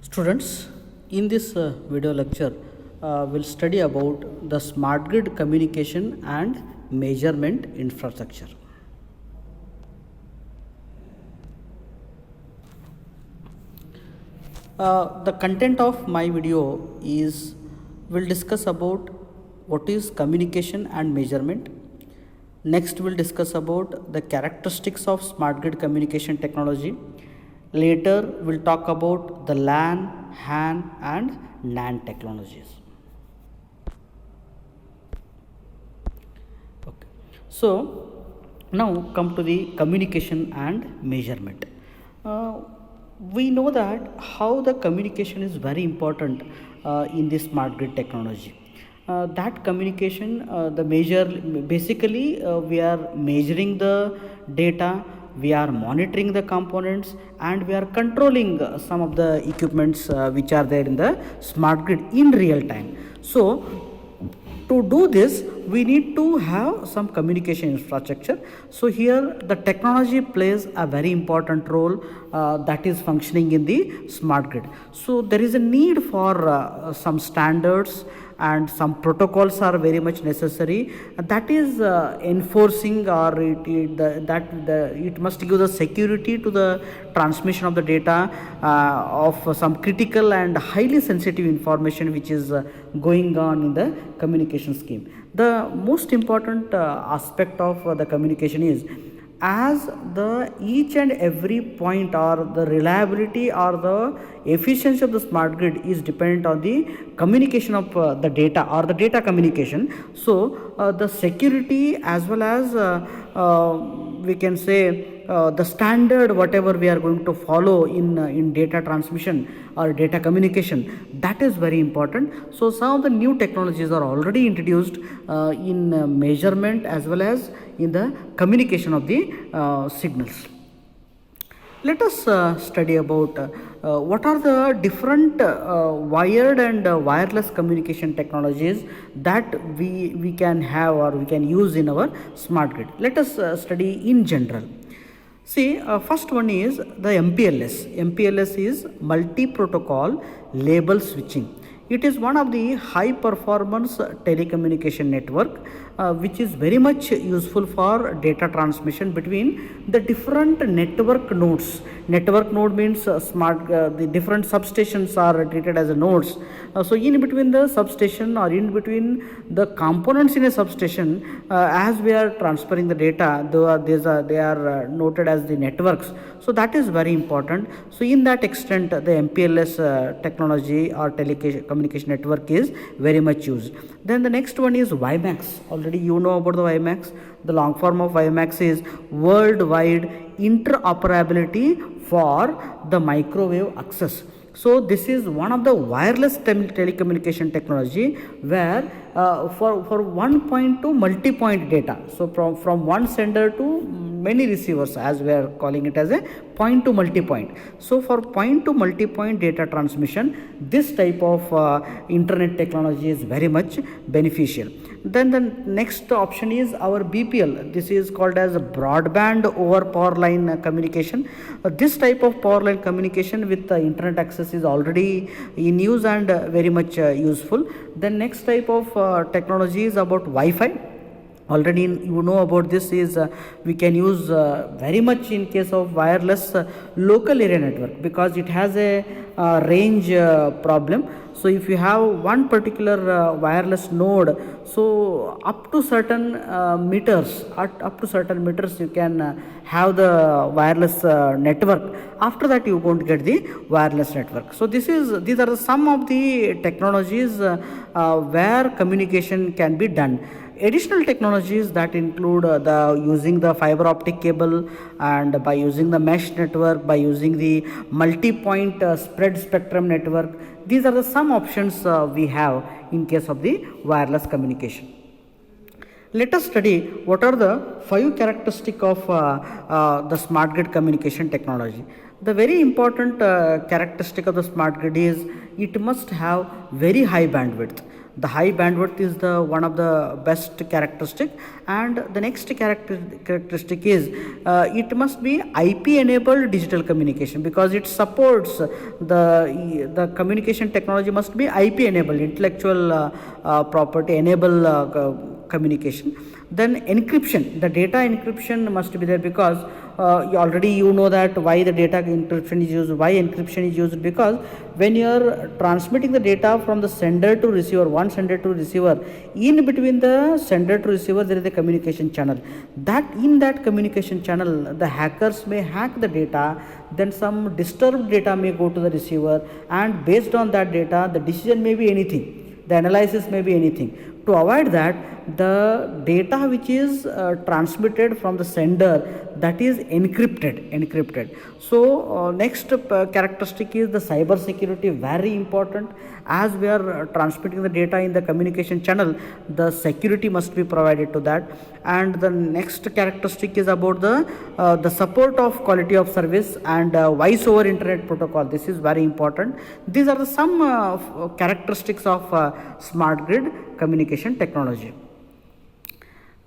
Students, in this video lecture, we'll study about the smart grid communication and measurement infrastructure. The content of my video is we'll discuss about what is communication and measurement. Next, we'll discuss about the characteristics of smart grid communication technology. Later, we'll talk about the LAN, HAN, and NAN technologies. Okay. So, now come to the communication and measurement. We know that how the communication is very important in this smart grid technology. That communication, the measure basically we are measuring the data, we are monitoring the components, and we are controlling some of the equipments which are there in the smart grid in real time. So to do this, we need to have some communication infrastructure. So here the technology plays a very important role that is functioning in the smart grid. So there is a need for some standards and some protocols are very much necessary. That is enforcing, or it must give the security to the transmission of the data of some critical and highly sensitive information which is going on in the communication scheme. The most important aspect of the communication is, as the each and every point or the reliability or the efficiency of the smart grid is dependent on the communication of the data or the data communication. So the security as well as we can say the standard whatever we are going to follow in data transmission or data communication, that is very important. So some of the new technologies are already introduced in measurement as well as in the communication of the signals. Let us study about what are the different wired and wireless communication technologies that we can have or we can use in our smart grid. Let us study in general. See, first one is the MPLS. MPLS is multi-protocol label switching. It is one of the high performance telecommunication network which is very much useful for data transmission between the different network nodes. Network node means the different substations are treated as nodes. So in between the substation or in between the components in a substation, as we are transferring the data, they are noted as the networks. So that is very important. So in that extent, the MPLS technology or telecommunication network is very much used. Then the next one is WiMAX. Already you know about the WiMAX. The long form of WiMAX is Worldwide Interoperability for the Microwave Access. So this is one of the wireless telecommunication technology where for one point to multi-point data. So from one sender to many receivers, as we are calling it as a point to multi-point. So for point to multi-point data transmission, this type of internet technology is very much beneficial. Then the next option is our BPL. This is called as broadband over power line communication. This type of power line communication with internet access is already in use and very much useful. The next type of technology is about Wi-Fi. Already you know about this is we can use very much in case of wireless local area network, because it has a range problem. So if you have one particular wireless node, so up to certain meters you can have the wireless network. After that you won't get the wireless network. So these are some of the technologies where communication can be done. Additional technologies that include using the fiber optic cable, and by using the mesh network, by using the multi-point spread spectrum network. These are the some options we have in case of the wireless communication. Let us study what are the 5 characteristics of the smart grid communication technology. The very important characteristic of the smart grid is it must have very high bandwidth. The high bandwidth is the one of the best characteristic, and the next characteristic is it must be IP enabled digital communication, because it supports the communication technology must be IP enabled, intellectual property enable communication. Then encryption, the data encryption must be there, because you know that why the data encryption is used, why encryption is used, because when you are transmitting the data from the sender to receiver, one sender to receiver, in between the sender to receiver there is a communication channel, that in that communication channel the hackers may hack the data, then some disturbed data may go to the receiver, and based on that data the decision may be anything, the analysis may be anything. To avoid that, the data which is transmitted from the sender, that is encrypted. So next characteristic is the cyber security, very important. As we are transmitting the data in the communication channel, the security must be provided to that. And the next characteristic is about the support of quality of service and voice over internet protocol. This is very important. These are some characteristics of smart grid communication technology.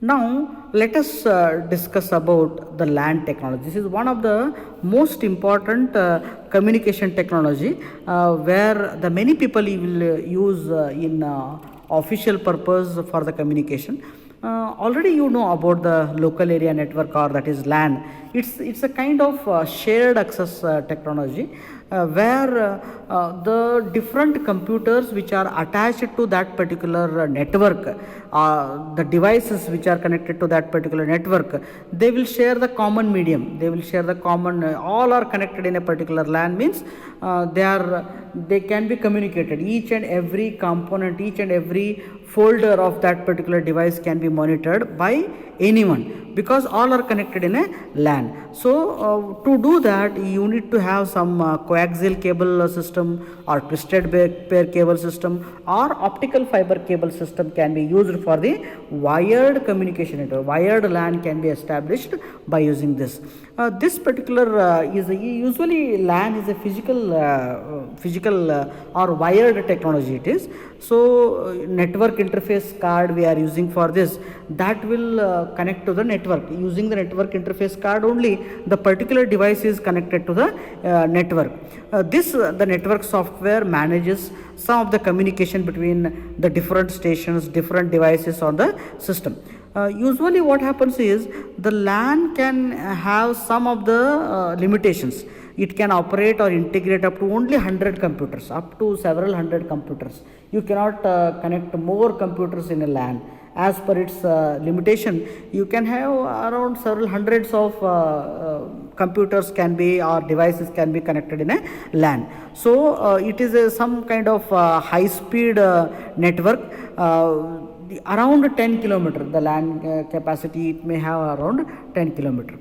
Now let us discuss about the LAN technology. This is one of the most important communication technology where the many people will use in official purpose for the communication. Already you know about the local area network, or that is LAN. It's a kind of shared access technology where the different computers which are attached to that particular network, the devices which are connected to that particular network, they will share the common medium, they will share the common, all are connected in a particular LAN, means they can be communicated. Each and every component, each and every folder of that particular device can be monitored by anyone, because all are connected in a LAN. So to do that, you need to have some coaxial cable system, or twisted pair cable system, or optical fiber cable system can be used for the wired communication network. Wired LAN can be established by using this. This particular is usually LAN is a physical or wired technology it is. So network interface card we are using for this, that will connect to the network. Using the network interface card only, the particular device is connected to the network. The network software manages some of the communication between the different stations, different devices on the system. Usually what happens is the LAN can have some of the limitations. It can operate or integrate up to only 100 computers, up to several hundred computers. You cannot connect more computers in a LAN. As per its limitation, you can have around several hundreds of computers can be, or devices can be connected in a LAN. So it is some kind of high speed network. Around 10 kilometer, the LAN capacity it may have around 10 kilometer.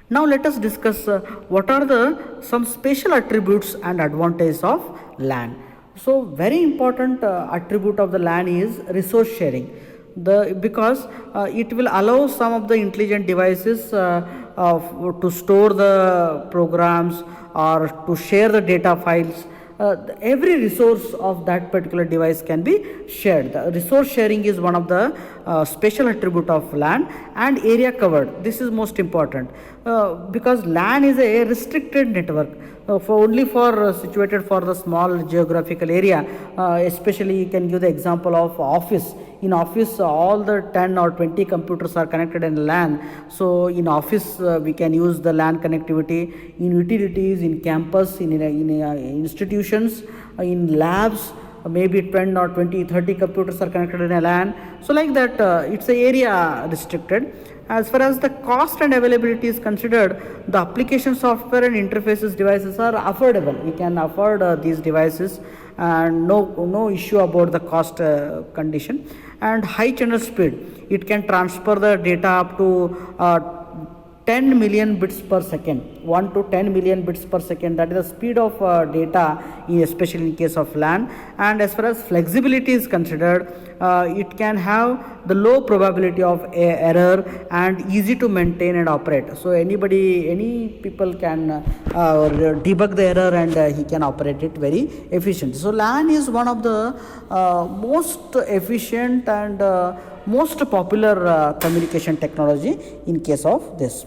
Now let us discuss what are some special attributes and advantages of LAN. So very important attribute of the LAN is resource sharing. Because it will allow some of the intelligent devices to store the programs or to share the data files. Every resource of that particular device can be shared. The resource sharing is one of the special attribute of LAN. And area covered, this is most important because LAN is a restricted network for situated for the small geographical area. Especially you can give the example of office. In office, all the 10 or 20 computers are connected in LAN. So in office, we can use the LAN connectivity. In utilities, in campus, in institutions, in labs, maybe 10 or 20, 30 computers are connected in a LAN. So like that, it's a area restricted. As far as the cost and availability is considered, the application software and interfaces devices are affordable. We can afford these devices, and no issue about the cost condition. And high channel speed, it can transfer the data up to 10 million bits per second, 1 to 10 million bits per second. That is the speed of data, especially in case of LAN. And as far as flexibility is considered, it can have the low probability of error and easy to maintain and operate. So any people can debug the error and he can operate it very efficiently. So LAN is one of the most efficient and most popular communication technology in case of this.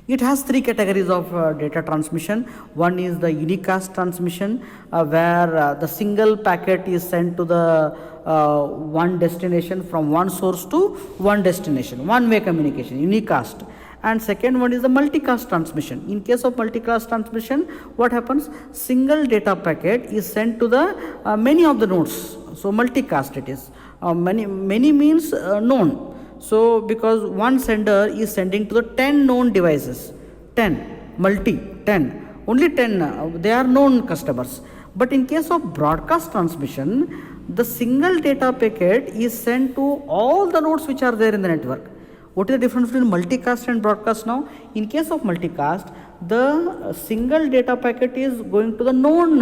It has three categories of data transmission. One is the unicast transmission, where the single packet is sent to the one destination from one source to one destination, one-way communication, unicast. And second one is the multicast transmission. In case of multicast transmission, what happens? Single data packet is sent to the many of the nodes. So multicast it is. Many means known. So because one sender is sending to the 10 known devices, 10 only 10 they are known customers. But in case of broadcast transmission, the single data packet is sent to all the nodes which are there in the network. What is the difference between multicast and broadcast now? In case of multicast, the single data packet is going to the known,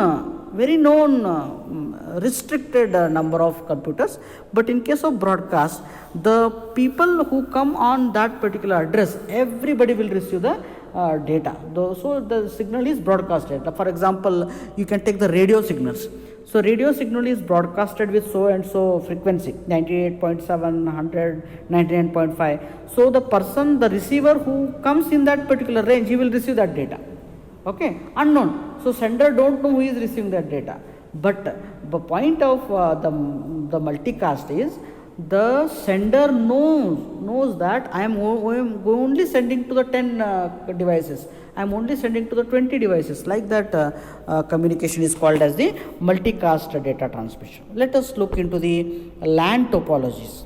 very known, restricted number of computers. But in case of broadcast, the people who come on that particular address, everybody will receive the data. So the signal is broadcasted. For example, you can take the radio signals. So radio signal is broadcasted with so and so frequency, 98.7, 100, 99.5. So the person, the receiver who comes in that particular range, he will receive that data. Okay, unknown. So sender don't know who is receiving that data. But the point of the multicast is the sender knows that I am only sending to the 10 devices. I am only sending to the 20 devices. Like that communication is called as the multicast data transmission. Let us look into the LAN topologies.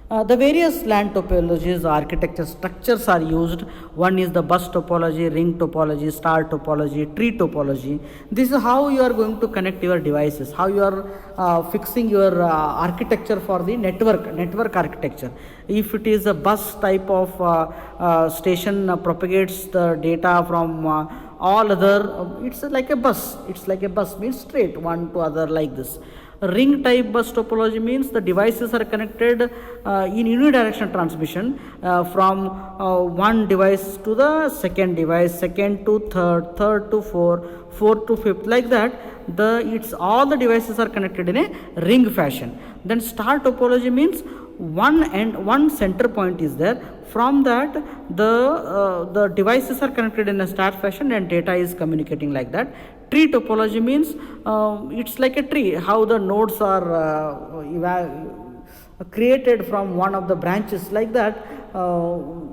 The various LAN topologies, architecture structures are used. One is the bus topology, ring topology, star topology, tree topology. This is how you are going to connect your devices, how you are fixing your architecture for the network architecture. If it is a bus type of station propagates the data from all other, it's like a bus. It's like a bus means straight one to other like this. Ring type bus topology means the devices are connected in unidirectional transmission from one device to the second device, second to third, third to fourth to fifth, like that. All the devices are connected in a ring fashion. Then star topology means one center point is there. From that, the devices are connected in a star fashion and data is communicating like that. Tree topology means it's like a tree, how the nodes are created from one of the branches, like that.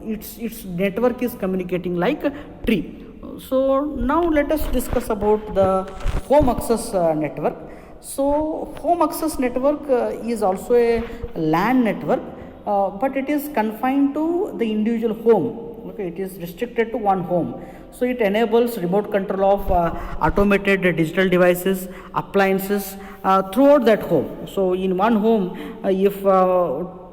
Its network is communicating like a tree. So now let us discuss about the home access network. So home access network is also a LAN network, but it is confined to the individual home. Okay, it is restricted to one home. So it enables remote control of automated digital devices, appliances throughout that home. So in one home, if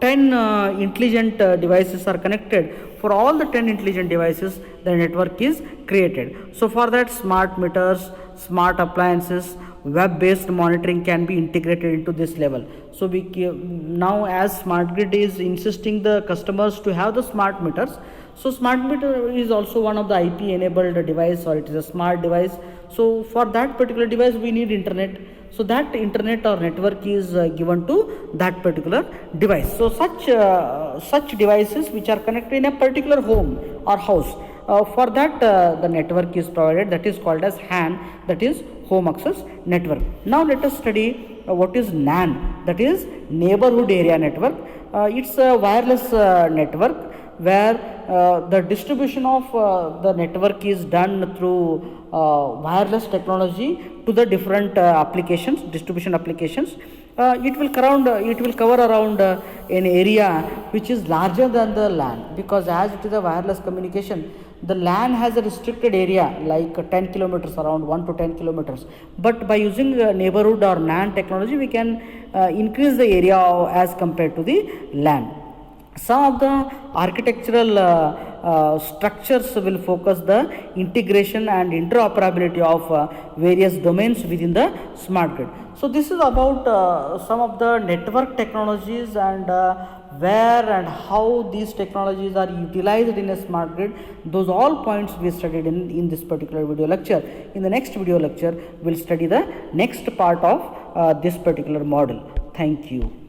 10 intelligent devices are connected, for all the 10 intelligent devices, the network is created. So for that, smart meters, smart appliances, web-based monitoring can be integrated into this level. So now as Smart Grid is insisting the customers to have the smart meters, so smart meter is also one of the IP enabled device, or it is a smart device. So for that particular device we need internet. So that internet or network is given to that particular device. So such devices which are connected in a particular home or house, for that the network is provided, that is called as HAN, that is home access network. Now let us study what is NAN, that is neighborhood area network. It's a wireless network where the distribution of the network is done through wireless technology to the different applications, distribution applications. It will cover around an area which is larger than the LAN, because as it is a wireless communication, the LAN has a restricted area like 10 kilometers, around 1 to 10 kilometers. But by using neighborhood or NAN technology, we can increase the area as compared to the LAN. Some of the architectural structures will focus the integration and interoperability of various domains within the smart grid. So this is about some of the network technologies and where and how these technologies are utilized in a smart grid. Those all points we studied in this particular video lecture. In the next video lecture, we'll study the next part of this particular model. Thank you.